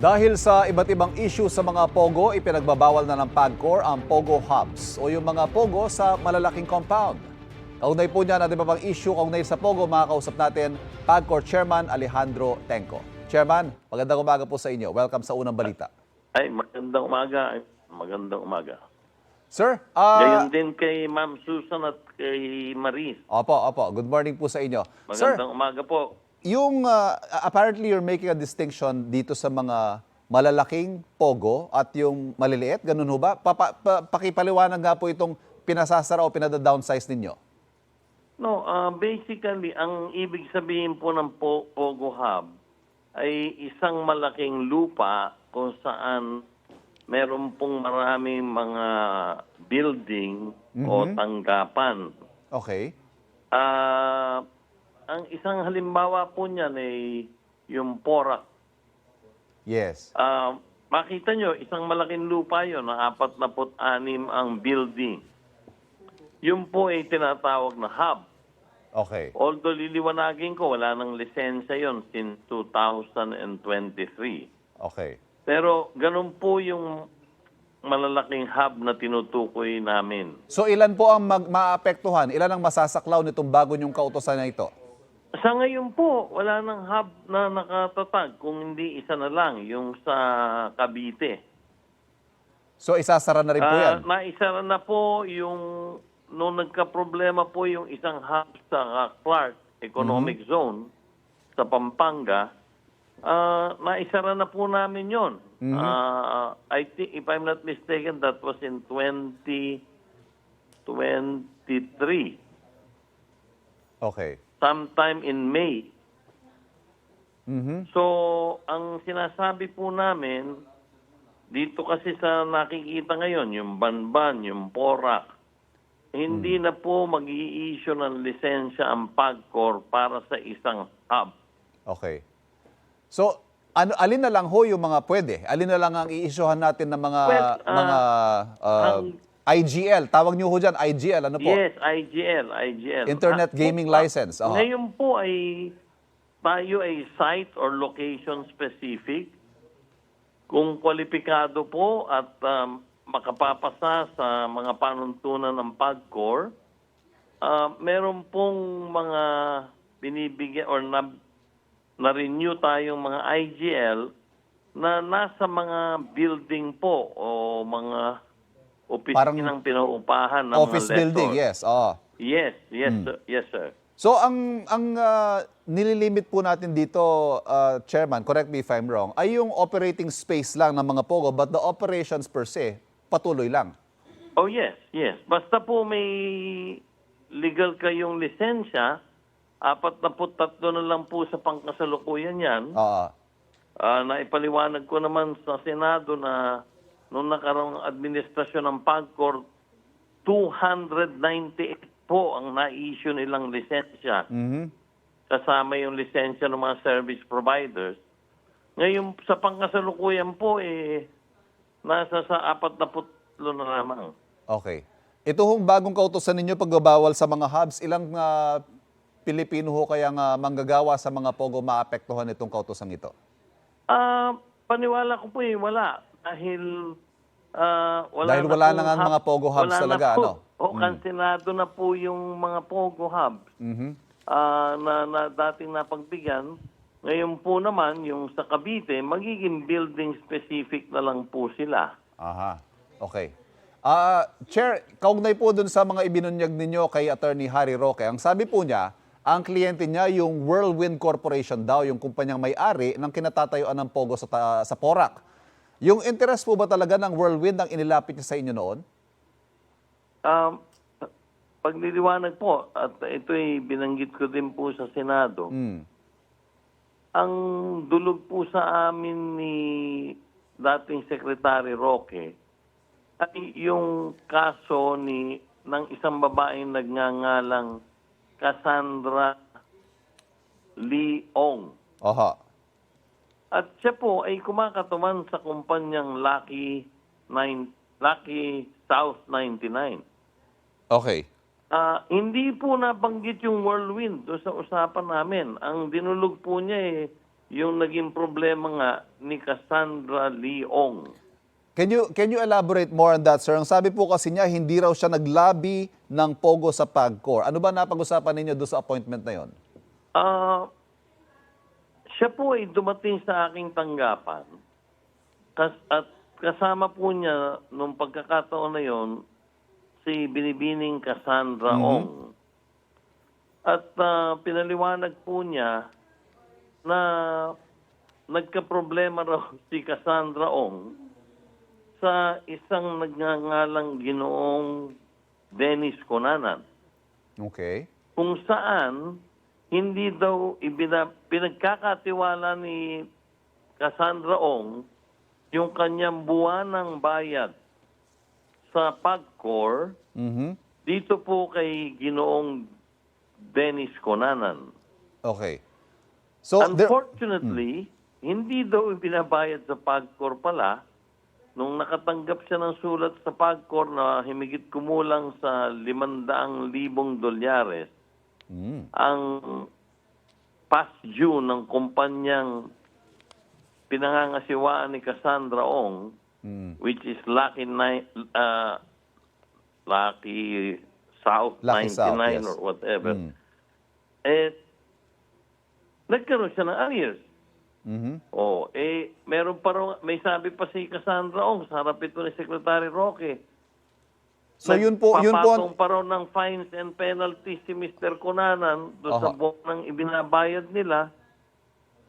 Dahil sa iba't ibang issue sa mga pogo, ipinagbabawal na ng PAGCOR ang pogo hubs o yung mga pogo sa malalaking compound. Kaugnay po niyan, ano ba bang issue kaugnay sa pogo, makakausap natin PAGCOR Chairman Alejandro Tenco. Chairman, magandang umaga po sa inyo. Welcome sa Unang Balita. Ay, magandang umaga. Magandang umaga. Sir, Gayon din kay Ma'am Susan at kay Maris. opo. Good morning po sa inyo. Sir, Magandang umaga po. yung apparently you're making a distinction dito sa mga malalaking pogo at yung maliliit, ganun ho ba? Pakipaliwanag nga po itong pinasasara o pinada-downsize ninyo. No, basically, ang ibig sabihin po ng Pogo Hub ay isang malaking lupa kung saan meron pong maraming mga building o tanggapan. Okay. Ang isang halimbawa po niyan ay yung Porac. Yes. Makita nyo, isang malaking lupa yon na 46 ang building. Yun po ay tinatawag na hub. Okay. Although liliwanagin ko, wala nang lisensya yon since 2023. Okay. Pero ganun po yung malalaking hub na tinutukoy namin. So ilan po ang maapektuhan? Ilan ang masasaklaw nitong bago niyong kautosan na ito? Sa ngayon po, wala nang hub na nakatatag kung hindi isa na lang, yung sa Cavite. So isasara na rin po yan? Naisara na po yung, nung nagka-problema po yung isang hub sa Clark Economic Zone sa Pampanga, naisara na po namin yon. I think, if I'm not mistaken, that was in 2023. Okay. Sometime in May. So, ang sinasabi po namin, dito kasi sa nakikita ngayon, yung Banban, yung Porac, hindi na po mag-i-issue ng lisensya ang PAGCOR para sa isang hub. Okay. So, alin na lang ho yung mga pwede? Alin na lang ang i-issuehan natin ng mga IGL? Tawag niyo ho dyan, IGL. Ano po? Yes, IGL. Internet Gaming License. Ngayon po ay tayo ay site or location specific. Kung kwalipikado po at makapapasa sa mga panuntunan ng PAGCOR, meron pong mga binibigyan or na-renew tayong mga IGL na nasa mga building po o mga opisinang pinauupahan ng Office mga building, lessors. yes. Yes, sir. So ang nililimit po natin dito, Chairman, correct me if I'm wrong, ay yung operating space lang ng mga pogo, but the operations per se, patuloy lang. Oh, yes. Basta po may legal kayong lisensya, 43 na lang po sa pangkasalukuyan yan. Naipaliwanag ko naman sa Senado na noong nakaraang administrasyon ng PAGCOR, 298 po ang na-issue nilang lisensya. Kasama yung lisensya ng mga service providers. Ngayon, sa pangkasalukuyan po, nasa sa 40 na lamang. Okay. Ito hong bagong kautosan ninyo pagbabawal sa mga hubs, ilang Pilipino ho kayang manggagawa sa mga pogo maapektuhan itong kautosan ito? Paniwala ko po wala. Dahil wala na nga mga pogo hubs talaga, ano? Kansilado na po yung mga pogo hubs na dating napagbigyan. Ngayon po naman, yung sa Cavite, magiging building specific na lang po sila. Aha, okay. Chair, kaugnay po dun sa mga ibinunyag ninyo kay Attorney Harry Roque, ang sabi po niya, ang kliyente niya yung Whirlwind Corporation daw, yung kumpanyang may-ari ng kinatatayuan ng pogo sa Porac. Yung interest po ba talaga ng Whirlwind ang inilapit niya sa inyo noon? Pagliliwanag po, at ito'y binanggit ko din po sa Senado, ang dulog po sa amin ni dating Secretary Roque ay yung kaso ng isang babaeng nagngangalang Cassandra Leong. Aha. At siya po ay kumakatuman sa kumpanyang Lucky South 99. Okay. Hindi po nabanggit yung Whirlwind doon sa usapan namin. Ang dinulog po niya yung naging problema nga ni Cassandra Leong. Can you elaborate more on that, sir? Ang sabi po kasi niya, hindi raw siya naglabi ng pogo sa PAGCOR. Ano ba napag-usapan ninyo doon sa appointment na yon? Siya po ay dumating sa aking tanggapan at kasama po niya nung pagkakataon na yon si Binibining Cassandra Ong. At pinaliwanag po niya na nagka-problema raw si Cassandra Ong sa isang nagngangalang Ginoong Dennis Conanan. Okay. Kung saan hindi daw pinagkakatiwala ni Cassandra Ong yung kanyang buwanang bayad sa PAGCOR dito po kay Ginoong Dennis Conanan. Okay. So, Unfortunately, hindi daw ibinabayad sa PAGCOR pala nung nakatanggap siya ng sulat sa PAGCOR na himigit kumulang sa 500,000 dolyares ang past due ng kumpanyang pinangangasiwaan ni Cassandra Ong, which is Lucky South Lucky 99 South, yes. or whatever. Nagkaroon siya ng arrears. Meron pa raw, may sabi pa si Cassandra Ong sa harap ito ni Secretary Roque. So yun po, Nagpapatong pa raw ng fines and penalties si Mr. Conanan doon sa buwan ng ibinabayad nila.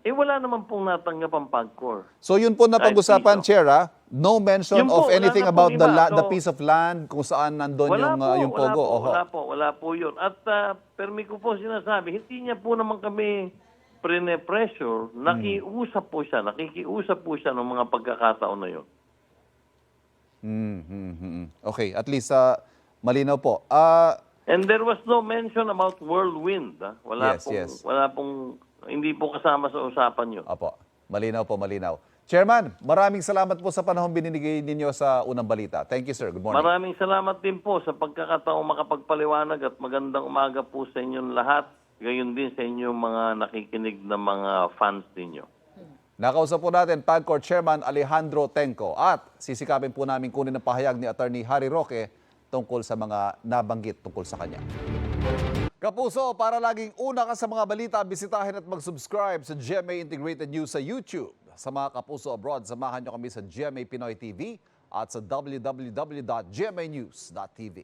Wala naman pong natanggap ang PAGCOR. So yun po napag-usapan, Chair, ha? No mention Yun po, of wala anything na about pong the, iba. the piece of land kung saan nandun yung pogo. Wala po yun. At permi ko po sinasabi, hindi niya po naman kami pressure, nakikiusap po siya ng mga pagkakataon na yun. Okay, at least malinaw po. And there was no mention about whirlwind. Yes. Wala pong, hindi po kasama sa usapan yun. Apo, malinaw po, malinaw. Chairman, maraming salamat po sa panahon binibigay ninyo sa Unang Balita. Thank you, sir. Good morning. Maraming salamat din po sa pagkakataong makapagpaliwanag at magandang umaga po sa inyong lahat. Gayon din sa inyong mga nakikinig na mga fans ninyo. Nakausap po natin PAGCOR Chairman Alejandro Tenco at sisikapin po namin kunin ang pahayag ni Attorney Harry Roque tungkol sa mga nabanggit tungkol sa kanya. Kapuso, para laging una ka sa mga balita, bisitahin at mag-subscribe sa GMA Integrated News sa YouTube. Sa mga kapuso abroad, samahan nyo kami sa GMA Pinoy TV at sa www.gmanews.tv.